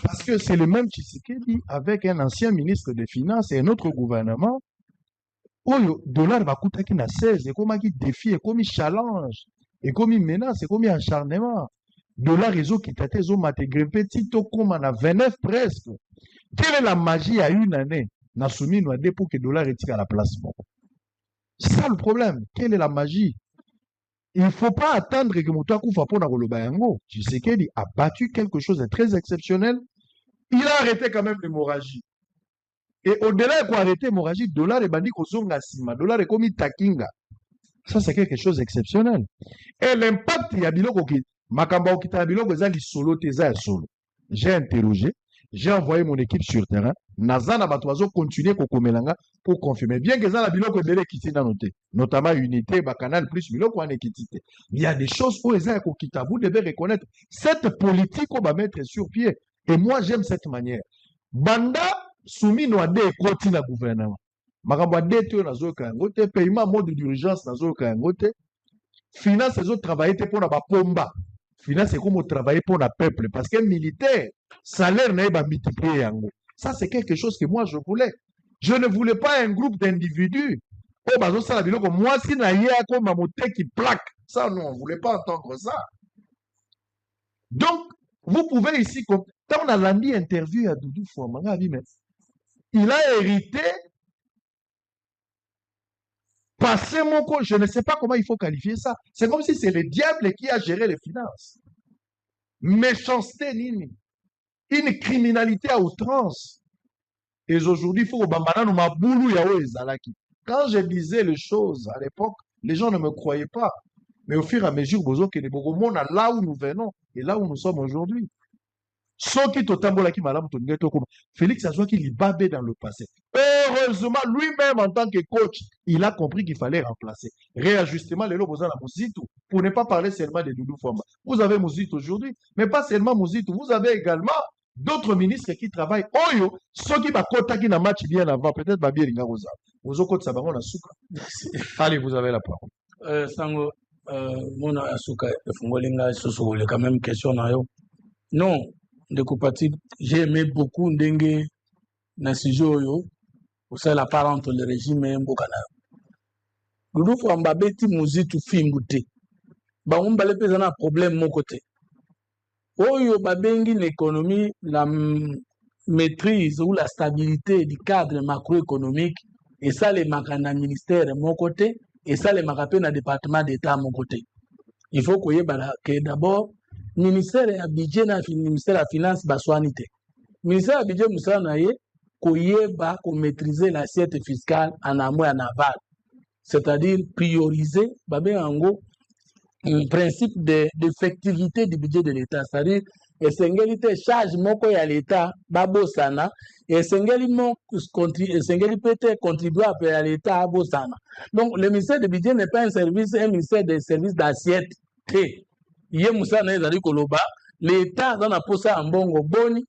Parce que c'est le même Tshisekedi avec un ancien ministre des Finances et un autre gouvernement. Le dollar va coûter na 16, et comme un défi, et comme un challenge, et comme une menace, et comme un acharnement. Dollar réseau qui t'a été grimpé, tito comme à 29 presque. Quelle est la magie à une année? N'a soumis nous pour que le dollar retire à la place. C'est ça le problème. Quelle est la magie? Il ne faut pas attendre que Mouta Koufa Pona Golobayango. Tshisekedi a battu quelque chose de très exceptionnel. Il a arrêté quand même l'hémorragie. Et au-delà de arrêter l'hémorragie, dollar et bandi kozonga sima, dollar est comme takinga. Ça, c'est quelque chose d'exceptionnel. Et l'impact, il y a biloko qui, makamba okita biloko ezali solo teza solo. J'ai interrogé, j'ai envoyé mon équipe sur terrain. Nazana Batoazo continuer kokomelanga pour confirmer. Bien que ça la biloko dele kiti na noté, notamment unité, canal plus biloko en équité. Il y a des choses où les kokita, vous devez reconnaître cette politique qu'on va mettre sur pied. Et moi, j'aime cette manière. Banda soumis no ade koti na gouvernement. Makambo ade to nazo kangote, paiement mode d'urgence nazo kangote. Finance les autres travailler pour la pomba. Finance c'est comme travailler pour le peuple parce que militaire salaire n'est pas multiplié. Ça c'est quelque chose que moi je voulais. Je ne voulais pas un groupe d'individus. Oh bazo ça la biloko moi si na yé comme mamoté qui plaque. Ça non, on voulait pas entendre ça. Donc vous pouvez ici quand on a lundi interview à Doudou Fouamanga, il a hérité passé mon corps, je ne sais pas comment il faut qualifier ça. C'est comme si c'est le diable qui a géré les finances. Méchanceté, nini. Une criminalité à outrance. Et aujourd'hui, il faut que Bambana nous maboulou yaoue ezalaki. Quand je disais les choses à l'époque, les gens ne me croyaient pas. Mais au fur et à mesure, bozo que les Bogomon là où nous venons et là où nous sommes aujourd'hui. Soki totambola ki malamu tonge to comme Félix Azouaki il babé dans le passé. Heureusement, lui-même en tant que coach, il a compris qu'il fallait remplacer. Réajustement, les lobos à la Mouzito, pour ne pas parler seulement de Doudou Famba. Vous avez Mouzito aujourd'hui, mais pas seulement Mouzito. Vous avez également d'autres ministres qui travaillent. Oyo, ceux qui bakota qui n'a match bien avant, peut-être Babi Ringarosa. Vous avez Sabaron à Souka. Allez, vous avez la parole. Sango, mon Asuka, Fungolinga, Soso, quand même question na yo. Non. De Koupati, j'ai aimé beaucoup Ndenge Nasijoyo, pour ça la part entre le régime et Mbokana. Doudou Fouamba beti Mouzitou Fingouté. Ba on balé pesana problème mon côté. Oyo babengi l'économie, la maîtrise ou la stabilité du cadre macroéconomique, et ça les makana ministère mon côté, et ça les makapé na département d'État mon côté. Il faut que d'abord ministère ya budget na ministère la finance baswanité. Ministère ya budget musala na ye koyeba ko maîtriser l'assiette fiscale en amont et en aval. C'est-à-dire prioriser babengo un principe d'effectivité du budget de l'État, c'est-à-dire esengeli charge moko ya l'État babosana esengeli peut contribuer à l'État babosana. Donc le ministère du budget n'est pas un service, un ministère de services d'assiette. Yé Moussa na ezali koloba l'État dans la posa mbongo boni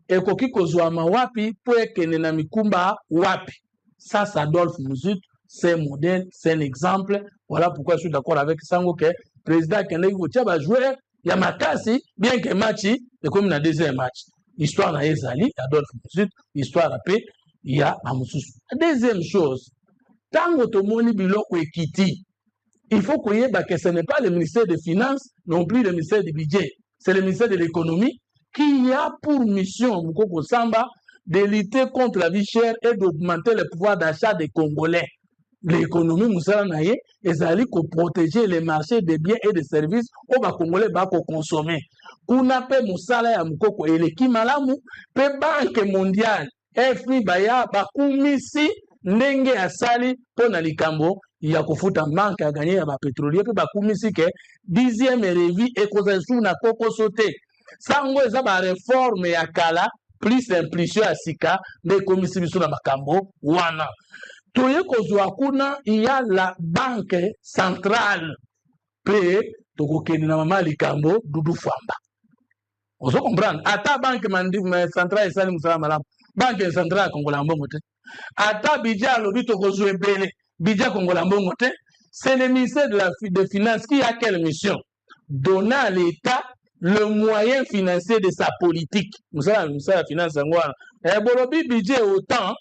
et koki kozwama wapi po ekene na mikumba wapi. Ça Adolphe Muzut, c'est un modèle, c'est un exemple. Voilà pourquoi je suis d'accord avec Sango que président Kennedy Goutia va jouer Yamakasi bien que matchi et comme na deuxième match. Histoire na ezali Adolphe Muzut, histoire à paix, il y a Amususu. Deuxième chose, tango tomoni biloko ekiti. Il faut qu'on y ait que ce n'est pas le ministère des Finances, non plus le ministère du Budget. C'est le ministère de l'Économie qui a pour mission, Moukoko Samba, de lutter contre la vie chère et d'augmenter le pouvoir d'achat des Congolais. L'économie, Moussa Naye, est pour protéger les marchés des biens et des services où les Congolais vont consommer. Kuna pe Moussala ya Moukoko et l'équipe malamu, pe Banque mondiale, FMI Baya, Bakumisi, Ndenge Asali, Pona Likambo, il y a kufuta banque à gagner à ma pétrolier puis bakumisi que 10e revue et kozasu na koko sauté sango eza ba réforme ya kala plus impulsion à sika mais komisi biso na makambo wana toye kozwa kuna il y a la banque centrale pe tokokeni na mama likambo Doudou Fouamba on se comprendre ata banque centrale esali musala malamu banque centrale kongola mbongo te ata bidja lobi tokozwa ebele Bidja Kongola Mbongote, c'est le ministère des Finances qui a quelle mission? Donner à l'État le moyen financier de sa politique. Ça la finance ngwana. Bolobi budget autant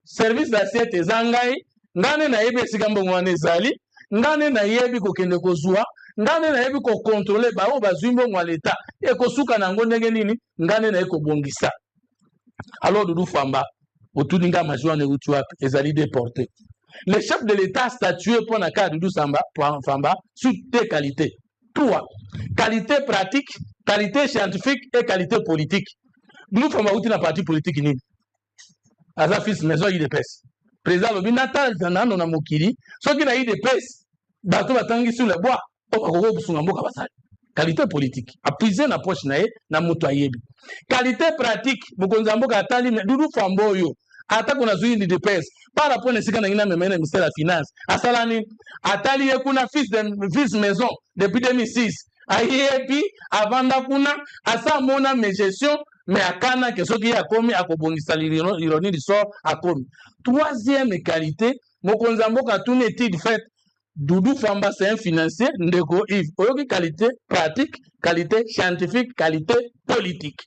service d'assiette ezangai ngane na yebi sikambo ngwana ezali ngane na yebi kokende kozwa ngane na yebi ko contrôler ba o bazwimbo ngwa l'État e kosuka na ngo ndenge nini ngane na eko bongisa. Alors Doudou Famba otuninga majwa ne utuapi ezali déporté. Le chef de l'État statué pour la carte Doudou Famba sur deux qualités. Trois. Qualité pratique, qualité scientifique et qualité politique. Doudou Famba outi na parti politique nini. Aza fils maison IDPS. Président Lobi Natal Zanano na Mokili, ceux qui na IDPS, bateau batangi sur le bois, okoko busunga mboka basali. Qualité politique. Appuyer na poche na ye na mutu ayebi. Qualité pratique, bukonza mboka atali Doudou Famba oyo. Ata kuna zui ni DPS par rapport à ce qu'on a eu dans le ministère de la Finance. Asalani, atali kuna fils maison depuis 2006. Ayebi avant d'akuna asa mona mes gestion mais akana que ce qui a commis à kobongisa l'ironie du sort a commis. Troisième qualité, mokonza mboka tout étude faite. Doudou Famba c'est un financier ndeko Yves. Oyoki qualité pratique, qualité scientifique, qualité politique.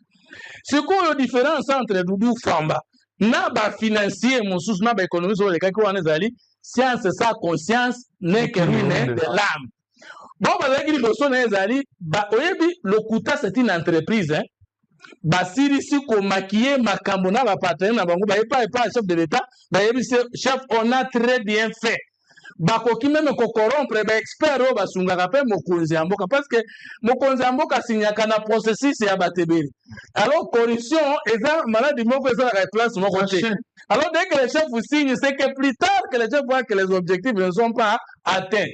Ce qu'on a différence entre Doudou Famba na ba financier mosusu na ba économiste sur les cas qu'on ezali science sa conscience n'est que ruine de l'âme. Bon ba leki liboso na ezali ba oyebi Lokuta c'est une entreprise hein. Ba sirisi ko maquiller makambo na ba partenaire na bango ba pas chef de l'État ba yebi chef on a très bien fait. Bakoki même ko corrompre ba expert o basungaka pe mokonzi ya mboka parce que mokonzi ya mboka signaka na processus ya batebeli. Alors corruption eza maladie moko eza la place moko te. Alors dès que le chef signe c'est que plus tard que le chef voit que les objectifs ne sont pas atteints,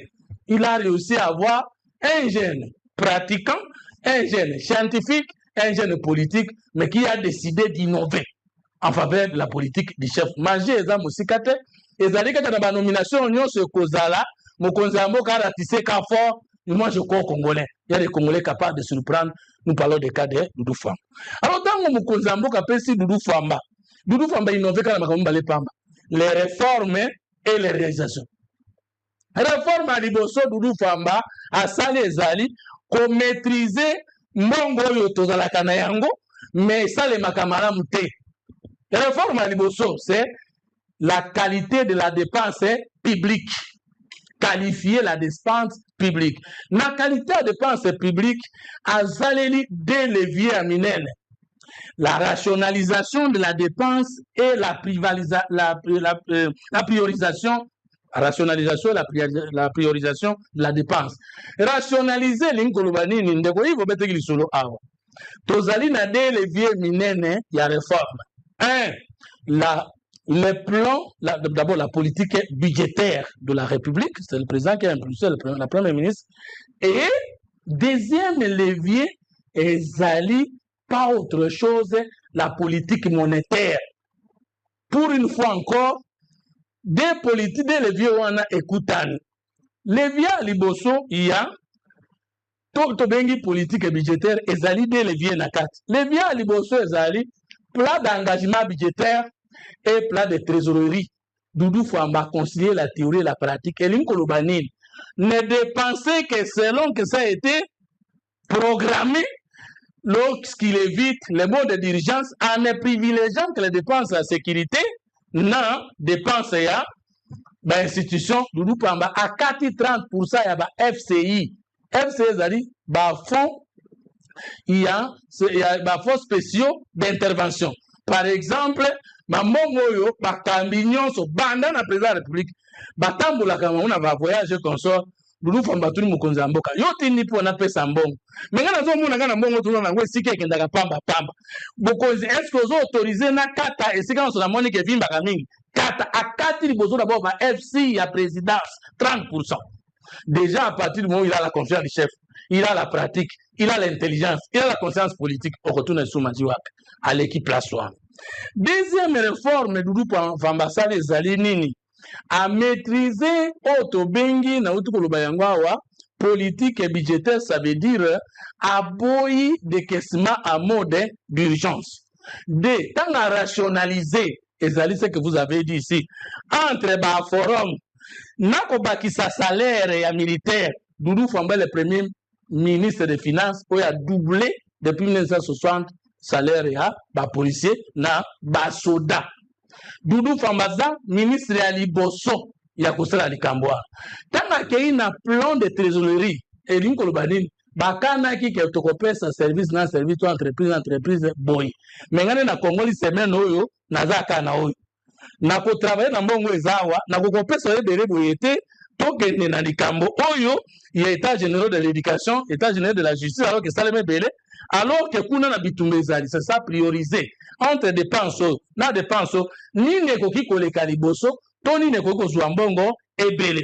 il a réussi à avoir un jeune pratiquant, un jeune scientifique, un jeune politique mais qui a décidé d'innover en faveur de la politique du chef. Manger eza musikate ezali kaka na ba nomination nyonso kozala mokonzi ya mboka ratissé ka fort. Moi je crois aux Congolais. Il y a des Congolais capables de surprendre. Nous parlons des cas de Doudou Famba. Alors tant que mokonzi ya mboka pesi Doudou Famba innové kana makambo bale pamba. Les réformes et les réalisations. Réforme à liboso Doudou Famba asali ezali ko maîtriser mbongo yo tozala kana yango mais ça les makamaramu te. Réforme à liboso c'est la qualité de la dépense publique. Qualifier la dépense publique. La qualité de la dépense publique a zaleli des leviers à minene. La rationalisation de la dépense et la priorisation. La priorisation de la dépense. Rationaliser l'inkolobani ndeko ivo beteki lisolo awa. Tozali na des leviers minene ya réforme. Un, le plan, d'abord la politique budgétaire de la République, c'est le président qui a impulsé, la première ministre. Et deuxième levier, ezali pas autre chose, la politique monétaire. Pour une fois encore, des leviers où on a écouté. Levier à liboso, il y a tout bengi politique budgétaire, ezali des leviers na kat. Levier à liboso, ezali plan d'engagement budgétaire et plan de trésorerie. Doudou Famba concilier la théorie et la pratique. Et l'incolobanine ne dépenser que selon que ça a été programmé lorsqu'il évite les modes de dirigeance en ne privilégiant que les dépenses à la sécurité, non, dépenses à l'institution. Doudou Famba à 4-30% il y a FCI. FCI, c'est-à-dire fonds, il y a fonds spéciaux d'intervention. Par exemple, mamongoyo bakambi nyonso banda na président de la République batambola kama una va voyager consort Doudou Famba tuni mokonzi ya mboka yote nipo na pesa mbongo menga nazo mona ngana mbongo tuna na ngwe sike kendaka pamba bokonzi est-ce que vous autorisez na kata esika na moni ke vimba kamingi kata akati libozo na ba FC ya présidence 30%. Déjà à partir du moment où il a la confiance du chef, il a la pratique, il a l'intelligence, il a la conscience politique, on retourne sous Majiwak à l'équipe la soir. Deuxième réforme, Doudou Famba sali ezali nini à maîtriser Otobengi na utukoloba yango awa politique et budgétaire, ça veut dire aboyi décaissement à mode d'urgence. De tant à rationaliser ezali ce que vous avez dit ici entre ba forum nako bakisa salaire ya militaire. Doudou Famba le premier ministre des Finances qui a doublé depuis 1960 salaire ya ba policier na ba soda. Doudou Fambaza, ministre ya liboso ya kosala likambo. Tanga kei na plan de trésorerie et linkolo banini bakana ki ke tokopesa service na service to entreprise boy. Mengane na Kongoli semaine oyo nazaka na oyo. Na ko travailler na mbongo ezawa na ko kopesa ebele boyete tokende na likambo oyo ya état général de l'éducation, état général de la justice alors que saleme belé alors que kuna na bitumbezali c'est ça prioriser entre dépenses na dépenses ni nekoki koleka liboso to ni nekoki kozwa mbongo ebele.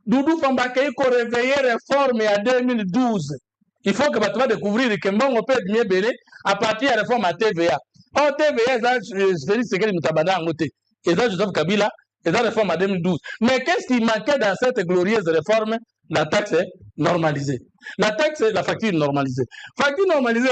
Doudou Fambake ko réveiller réforme à 2012. Il faut que tu vas découvrir que mbongo peut bien belé à partir de la réforme à TVA. Oh TVA ça Félix Sekeli Mutabada ngote. Et ça Joseph Kabila et la réforme à 2012. Mais qu'est-ce qui manquait dans cette glorieuse réforme? La taxe est normalisée. La taxe est la facture normalisée. Facture normalisée,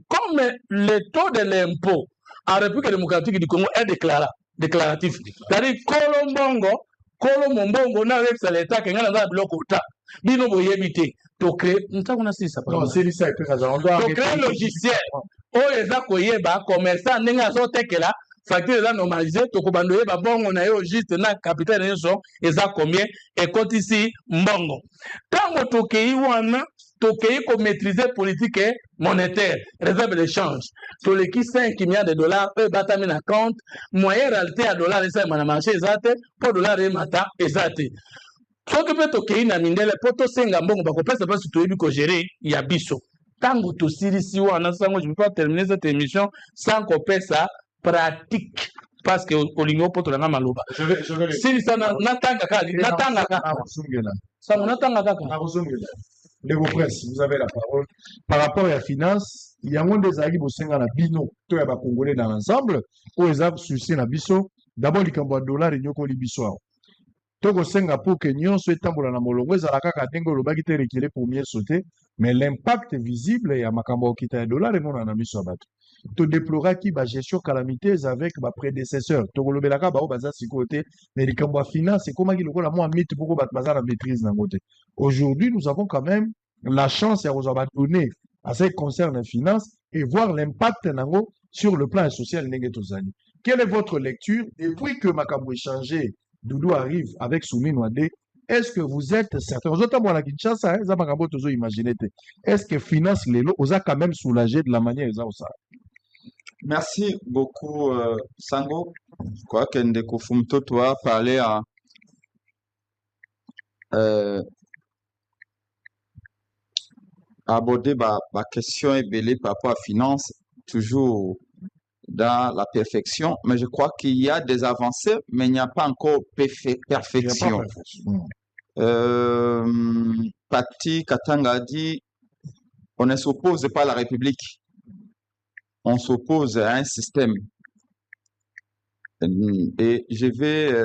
comme le taux de l'impôt en République démocratique du Congo est déclaratif. C'est-à-dire, Kolombongo, Kolombongo, n'a pas l'État qui a un bloc au tas. Bino boyebite. To créer, nous avons ça. Non, c'est ça que nous to créer un logiciel. Oh, les akoyeba, commerçants, n'enga sote que là. Facture là normalisée, tokobandoye ba bongo na yo juste na capital na yo eza combien et compte ici mbongo. Tango tokei wana tokei ko maîtriser politique monétaire, réserve de change. Toleki 5 milliards de dollars e batami na compte, moyen réalité à dollar esa na marché ezate, pour dollar e mata ezate. Soki pe tokei na mindele poto senga mbongo bakopesa pas toyebi ko gérer ya biso. Tango tosirisi wana sango je peux pas terminer cette émission sans kopesa pratique parce que olingo poto na maloba je vais si ça natanga kali natanga kaka ça natanga kaka les presse vous avez la parole par rapport à la finance il y a un des alliés bosenga na bino to ya ba congolais dans l'ensemble pour les avoir souci na biso d'abord likambo dollar et nyoko libiso toko senga pour que nyonso etambola na molongo ezala kaka ndenge olobaki te reculer pour mieux sauter mais l'impact visible ya makambo okita ya dollar emona na miso ya bato to déploraki ba gestion calamiteuse avec ba prédécesseur to kolobelaka ba o baza sikote mais likambo ya finance ekomaki lokola mwa mythe poko bato baza na maîtrise nango te. Aujourd'hui nous avons quand même la chance ya kozwa ba données à ce qui concerne la finance et voir l'impact nango sur le plan social ndenge tozali. Quelle est votre lecture depuis que makambo échangé Doudou arrive avec Soumi Nouadé? Est-ce que vous êtes certain? Est-ce que finance Lelo vous a quand même soulagé de la manière dont ça? Merci beaucoup, Sango. Je crois que Ndeko Fumtoto a parlé à aborder ma question est belée par rapport à finance, toujours dans la perfection, mais je crois qu'il y a des avancées, mais il n'y a pas encore perfection. Pati Katanga a dit, on ne s'oppose pas à la République, on s'oppose à un système. Et je vais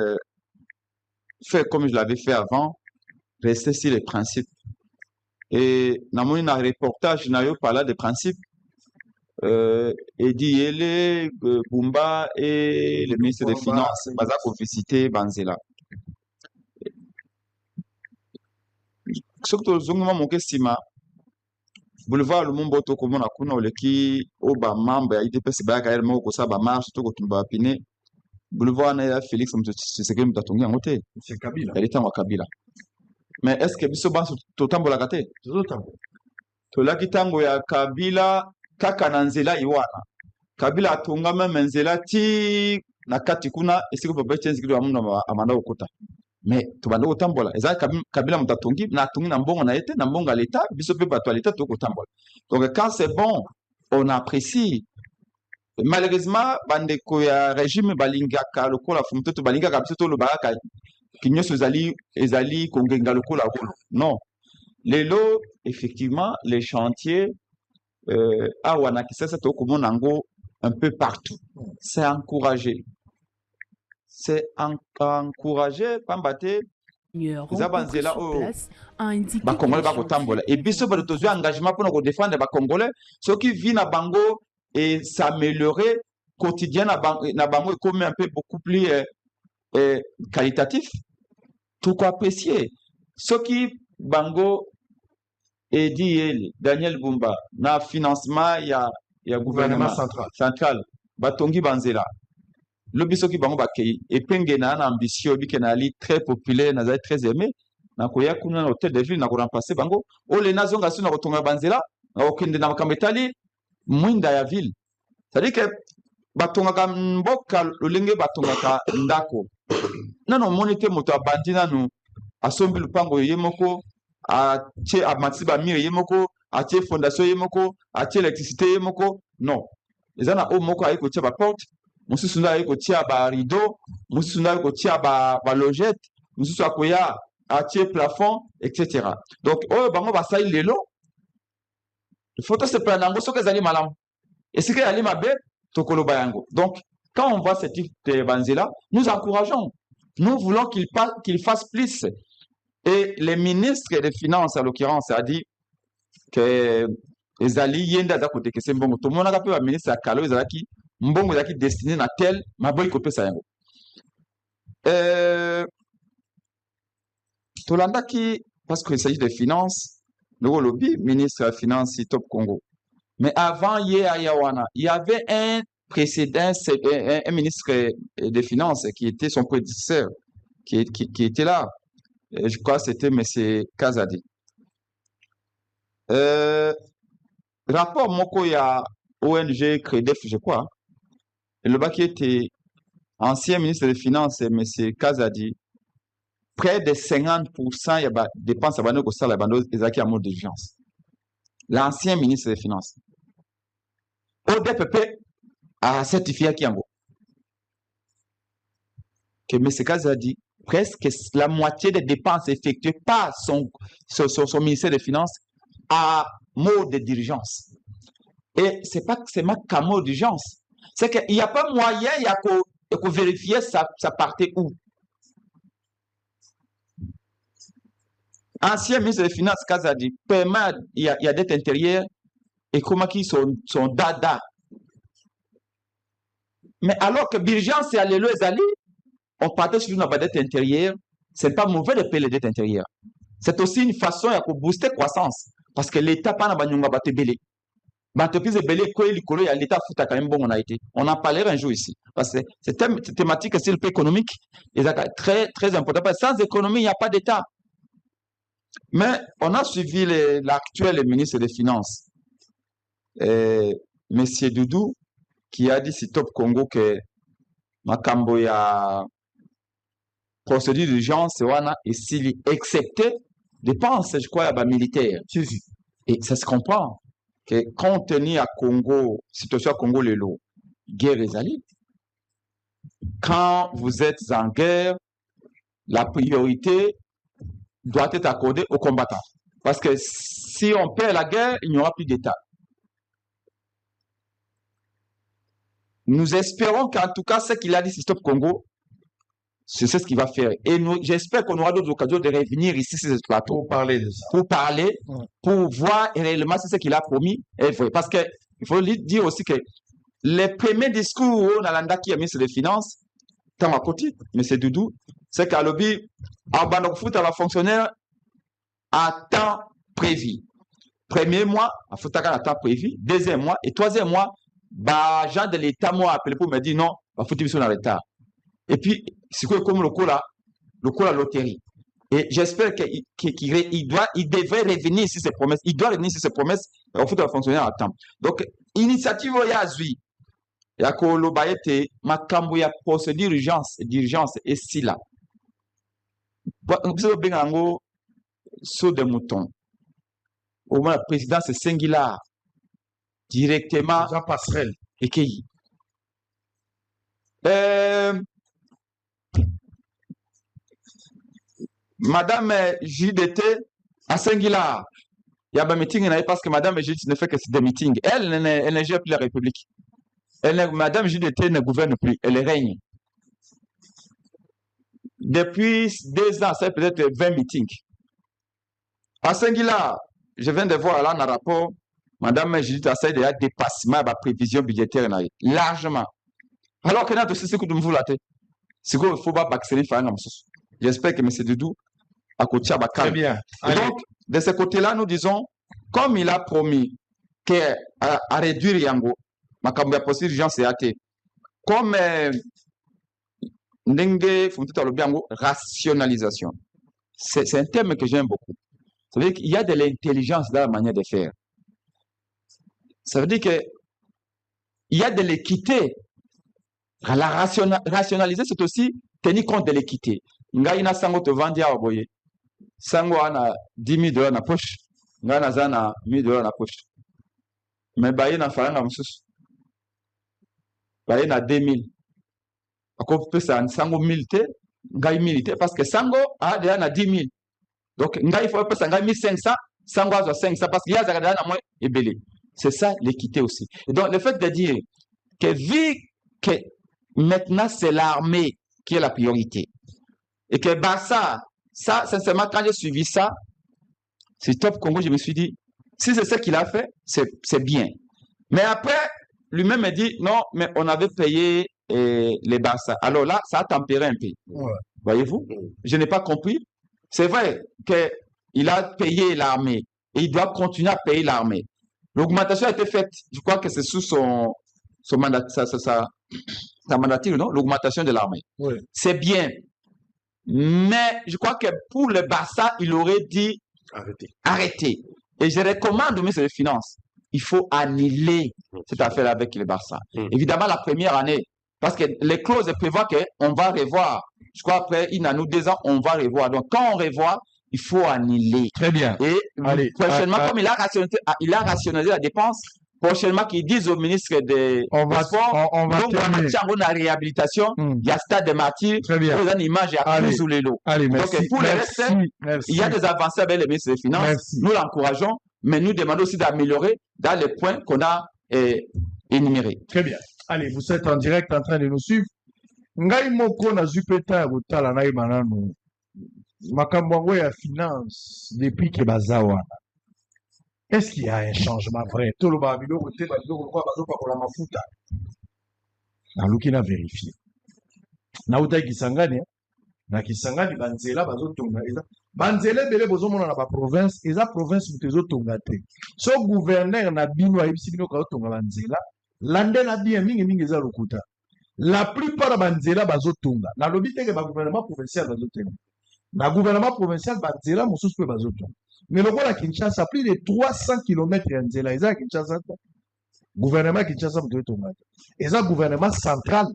faire comme je l'avais fait avant, rester sur les principes. Et dans mon reportage, je n'avais pas là des principes. Edi Yele, Bumba et le ministre des Finances, Bazako visité Banzela. Surtout, Zongma Mokestima, boulevard le Mumbo Tokomona Kuna, le qui, Oba Mamba, IDPS Baga, Moko Saba Marche, Toko Tumba Pine, boulevard Naya Félix, c'est ce que nous avons noté. C'est Kabila. Elle est en Kabila. Mais est-ce que Bissoba Totambo la gâté? Tolaki Tango ya Kabila. Kaka na nzela iwana Kabila atunga meme nzela ti na kati kuna esiko baba chenzi kido amuna amanda okota mais tubanda kotambola eza Kabila mutatungi na tungi na mbongo na ete na mbongo l'état biso pe bato l'état to kotambola. Donc quand c'est bon on apprécie. Malheureusement bandeko ya régime balingaka lokola Fumtoto balingaka biso to lobaka kinyoso ezali kongenga lokola bolo. Non, lelo effectivement les chantiers awana kisasa tokomonango un peu partout. C'est encouragé. C'est encouragé pambate zabanzela o ba congolais ba kotambola et biso ba tozwi engagement pour nous défendre ba congolais ceux qui vivent na bango et s'améliorer quotidien na bango comme un peu beaucoup plus qualitatif tout quoi apprécier ceux qui bango Edi Yeli, Daniel Bumba, na financement, il y a gouvernement central. Batongi Banzela. Le biso qui bango bakei. Et penge na ambition, bi kenali très populaire, na très aimé. Na koya kuna na hôtel de ville, na ko remplacer bango. O le nazonga su na kotonga Banzela, na okende na makambetali, mwinda ya ville. C'est-à-dire que batonga mboka lolenge batonga ndako. Nano monite moto abandi nanu asombi lupango yemoko atie amatisi ba mire yemoko atie fondation yemoko atie électricité yemoko non ezana o moko ayiko tia ba porte mususu nda ayiko tia ba rideau mususu nda ayiko tia ba logette mususu akoya atie plafond etc. Donc o bango ba sai lelo photo se prendre ngo soke zali malamu et ce que ali mabe tokolo bayango. Donc quand on voit ce type de Banzela, nous encourageons. Nous voulons qu'il fasse plus. Et le ministre des Finances, à l'occurrence, a dit que les alliés yenda za côté que c'est bon. Tout le monde a appelé le ministre à Kalo, ils ont dit mbongo zaki destiné à tel, ma boy copé ça yango. Tolanda qui, parce qu'il s'agit de finances, le lobby, ministre des Finances, Top Congo. Mais avant hier à Yawana, il y avait un précédent, un ministre des Finances qui était son prédécesseur, qui était là. Je crois que c'était M. Kazadi. Rapport Moko, il y a ONG Credef, je crois. Et le bas qui était ancien ministre des Finances, M. Kazadi, près de 50%, il y a des dépenses à Bano Kosta, la Bano Ezaki à mode d'urgence. L'ancien ministre des Finances. ODPP a certifié à Kiango que M. Kazadi, presque la moitié des dépenses effectuées par son ministère des Finances à mode de d'urgence. Et c'est pas que c'est qu'à mode d'urgence. C'est qu'il n'y a pas moyen, il y a qu'à vérifier ça partait où. Ancien ministre des Finances, Kazadi, paiement, il y a dette intérieure et comment qui sont dada. Mais alors que d'urgence, c'est à l'élo Ezali, on partait sur une dette intérieure, ce n'est pas mauvais de payer les dettes intérieures. C'est aussi une façon de booster la croissance. Parce que l'État n'a pas de belé. L'entreprise de belé, il y a l'État fout quand même bon, on a été. On en parlera un jour ici. Parce que cette thématique, c'est le peu économique, est très, très important. Parce que sans économie, il n'y a pas d'État. Mais on a suivi l'actuel ministre des Finances, M. Doudou, qui a dit si Top Congo que Makambo ya procédure d'urgence et s'il excepté dépenses, je crois, à militaire. Et ça se comprend que compte tenu à Congo, situation à Congo Lelo, guerre les alliés. Quand vous êtes en guerre, la priorité doit être accordée aux combattants. Parce que si on perd la guerre, il n'y aura plus d'État. Nous espérons qu'en tout cas, ce qu'il a dit, c'est Stop Congo, c'est ce qu'il va faire. Et j'espère qu'on aura d'autres occasions de revenir ici sur ce plateau. Pour parler de ça. Pour parler, pour voir réellement ce qu'il a promis est vrai. Parce qu'il faut dire aussi que les premiers discours où Nalanda qui a mis sur les finances, tant à côté, M. Doudou, c'est qu'à lobby, à Banokfout, à la fonctionnaire, à temps prévu. Premier mois, à Foutaka à temps prévu. Deuxième mois et troisième mois, bah, gens de l'État m'ont appelé pour me dire non, à Fouti dans l'État. Et puis, c'est comme le coup la loterie. Et j'espère qu'il devrait revenir sur ses promesses. Il doit revenir sur ses promesses au foot fonctionner à temps. Donc, initiative Yazui, Yakolo Bayete, Makambo ya procédure d'urgence et si là. Vous avez bien saut de mouton. Au moins, la présidence est singulière. Directement. Jean Passerelle. Et qui Madame JDT à Singular. Il y a un meeting parce que Madame JDT ne fait que des meetings. Elle ne gère plus la République. Madame JDT ne gouverne plus. Elle règne. Depuis 2 ans, c'est peut-être 20 meetings. À Singular, je viens de voir là dans le rapport, Madame JDT a essayé de dépassement de la prévision budgétaire largement. Alors que nous c'est ce que nous voulons. C'est qu'il faut pas vacciner. J'espère que M. Doudou a côté à Très bien. Donc, de ce côté-là, nous disons, comme il a promis que à réduire yango makambo ya procédure d'urgence CAT comme ndenge fontuta lobi yango rationalisation. C'est un terme que j'aime beaucoup. Ça veut dire qu'il y a de l'intelligence dans la manière de faire. Ça veut dire qu'il y a de l'équité. La rationaliser, c'est aussi tenir compte de l'équité. Ngai na sango te vandi awa boye. Sango ana 10 000 $ na poche. Ngai na zana 1 000 $ na poche. Mais baye na faranga mususu. Baye na 2 000. Ako pesa sango 1 000 te, ngai 1 000 te parce que sango a déjà na 10 000. Donc ngai faut pesa ngai 1 500, sango a 500 parce qu'il y a zakada na moi et belé. C'est ça l'équité aussi. Et donc le fait de dire que vu que maintenant c'est l'armée qui est la priorité et que Barça, ça sincèrement quand j'ai suivi ça, c'est Top Congo, je me suis dit si c'est ça qu'il a fait, c'est bien. Mais après lui-même me dit non, mais on avait payé les Barça. Alors là, ça a tempéré un peu. Ouais. Voyez-vous? Je n'ai pas compris. C'est vrai qu'il a payé l'armée et il doit continuer à payer l'armée. L'augmentation a été faite, je crois que c'est sous son mandat, sa mandature, non? L'augmentation de l'armée. Oui. C'est bien. Mais je crois que pour le Barça, il aurait dit arrêter. Et je recommande au ministre des Finances, il faut annuler cette affaire avec le Barça. Évidemment, la première année, parce que les clauses prévoient qu'on va revoir. Je crois après 1 an ou 2 ans, on va revoir. Donc, quand on revoit, il faut annuler. Très bien. Et prochainement, comme il a rationalisé la dépense, prochainement, qu'ils disent au ministre des Sports, on va terminer. La réhabilitation, il y a Stade des Martyrs, il y a une image, il y a plus sous les lots. Allez, merci. Donc, pour le reste, il y a des avancées avec le ministre des Finances. Merci. Nous l'encourageons, mais nous demandons aussi d'améliorer dans les points qu'on a énumérés. Très bien. Allez, vous êtes en direct en train de nous suivre. Ngai moko na zupeta kutala na imanano. Makambo ya finance depuis que bazawana. Est-ce qu'il y a un changement vrai? Tout le babilo côté babilo quoi bazo pa kola mafuta. Na lukina vérifier. Na uta kisangani na kisangani banzela bazo tonga eza banzela bele bozo mona na ba province eza province mutezo tonga te. So gouverneur na bino ayibisi bino ka tonga banzela lande na bien mingi eza lokuta. La plupart banzela bazo tonga. Na lobi te ke ba gouvernement provincial bazo tonga. Na gouvernement provincial banzela mosusu pe bazo tonga. Mais le à Kinshasa, plus de 300 km de Nzela, Kinshasa, gouvernement Kinshasa, et ça, gouvernement central,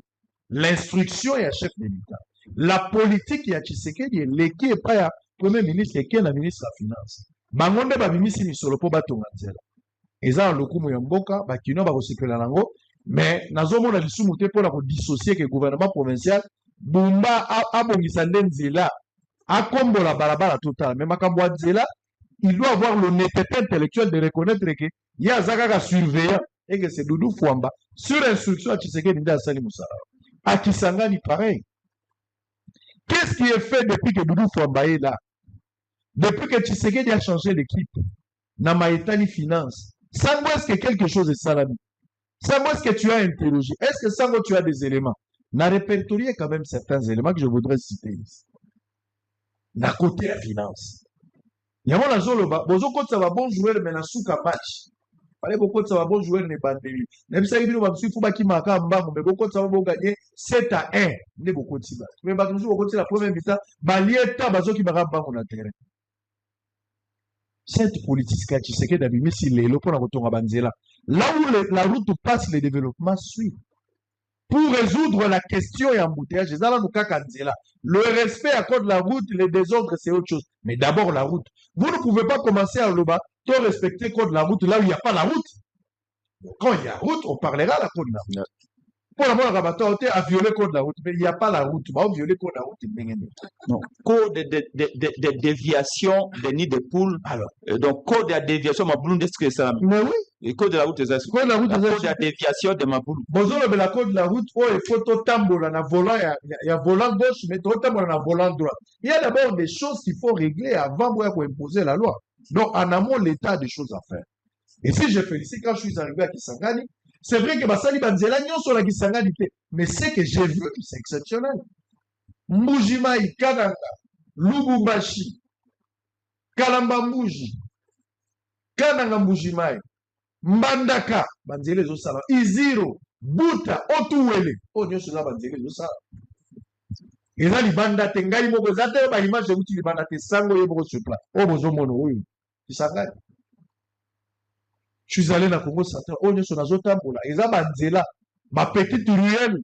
l'instruction est à chef de l'État. La politique est à Tshisekedi, l'équipe est pas à premier ministre, et la ministre de la Finance. Bangonde ba bimisi ni solo po batonga Nzela. Et ça, le coup mboka, ba kino ba kosepela nango, mais nazomo na lisumu te pour dissocier que le gouvernement provincial, Bumba abongisa Nzela, akombola barabara total, mais makambo Nzela, il doit avoir l'honnêteté intellectuelle de reconnaître que y a Zagaka surveillant et que c'est Doudou Fouamba sur instruction à Tshisekedi Nda Sali Moussara. À Kisangani, pareil. Qu'est-ce qui est fait depuis que Doudou Fouamba est là? Depuis que Tshisekedi a changé l'équipe, Namaetani Finance, Sango, est-ce que quelque chose est salami? Sango, est-ce que tu as interrogé? Est-ce que Sango, tu as des éléments? N'a répertorié quand même certains éléments que je voudrais citer ici. D'un côté, la finance. Yamo na zolo ba bozo kotsa ba bon joueur mais na suka match. Fallait beaucoup de bon joueur ne bandeli. Même ça il va suivre ba ki maka mbango mais beaucoup de ça va gagner 7-1. Ne beaucoup de ça. Mais ba toujours beaucoup de la première mi-temps ba lieta bazo ki maka mbango na terrain. Cette politique qui Tshisekedi a mis si les locaux na kotonga banzela. Là où la route passe, le développement suit. Pour résoudre la question et embouteillage, le respect à cause de la route, les désordres, c'est autre chose. Mais d'abord la route. Vous ne pouvez pas commencer à respecter code de la route là où il n'y a pas la route. Quand il y a route, on parlera la code de la route. Pour l'avoir rabattu à violer code de la route, mais il n'y a pas la route. On va violer code de la route. Non. Code de déviation des nids de poules. Alors. Donc, code de déviation, ma boule, est-ce que ça? Mais oui. Et code de la route, c'est ça. Code de la route, c'est ça. Code de déviation de ma boule. Bonjour, mais la code de la route, oh, il faut tout tambour, na volant, il y a volant gauche, mais tout tambour, na volant droit. Il y a d'abord des choses qu'il faut régler avant pour imposer la loi. Donc, en amont, l'État a des choses à faire. Et si je félicite quand je suis arrivé à Kisangani, c'est vrai que Basali Banzela n'y sont la Kisangani, mais ce que j'ai vu, c'est exceptionnel. Mbujimai, Kananga, Lubumbashi, Kalamba Mbuji, Kananga Mbujimai, Mbandaka, banzele ezosala, Iziro, Buta, Otuwele, oyo nyonso eza banzele ezosala. Eza libanda te ngai moko eza te ba image euti libanda te sango ye moko sur place. Oyo bozomona oyo. Kisangani. Je suis allé na Congo central, oyo nyonso nazotambola, eza banzela, ba petite ruelle.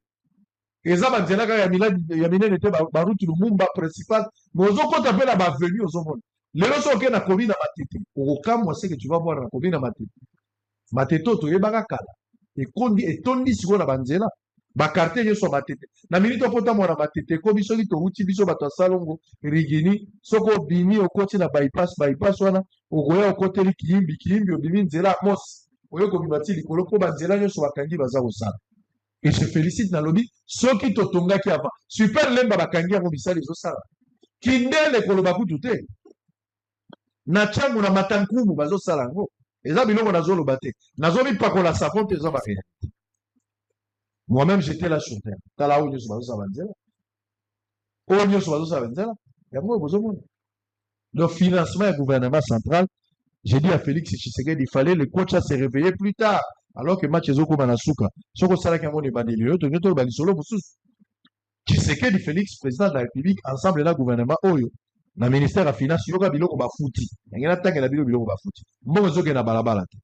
Eza banzela kaka ya minene te ba route Lumumba principal, mais ozokota pe na ba avenue ozomona. Lelo soke na komi na matete, okamwa ce que tu vas voir na komi na matete. Matete to yebaka kala. Etondi siko na banzela. Bakarte nyonso matete. Na minute opota mwana matete ko biso li to uti biso bato salongo rigini soko bimi okoti na bypass wana okoya okoteli kiyimbi obimi nzela mos. Oyo ko bimati likolo ko banzela nyonso bakangi baza kosala. Et je félicite na lobi soki to tongaki avant. Super lemba bakangi yango bisali ezosala. Kindele koloba kutu te. Na changu na matankumu bazosala ngo. Eza biloko nazoloba te. Nazobi pakola savon te eza ba réalité. Moi-même, j'étais là sur terre. T'as là où nous sommes à Banzela. Où nous sommes à Banzela. Il y a moi, vous avez le financement du gouvernement central. J'ai dit à Félix Tshisekedi, il fallait le coach à se réveiller plus tard. Alors que match ezoko banasuka. Soko sala kamo ne bandelio, to nyoto banisolo busus. Tshisekedi Félix, président de la République, ensemble là gouvernement Oyo, na ministère de la finance, yoka biloko ba fouti. Ngena tanga na biloko ba fouti. Mbongo zoke na balabala te.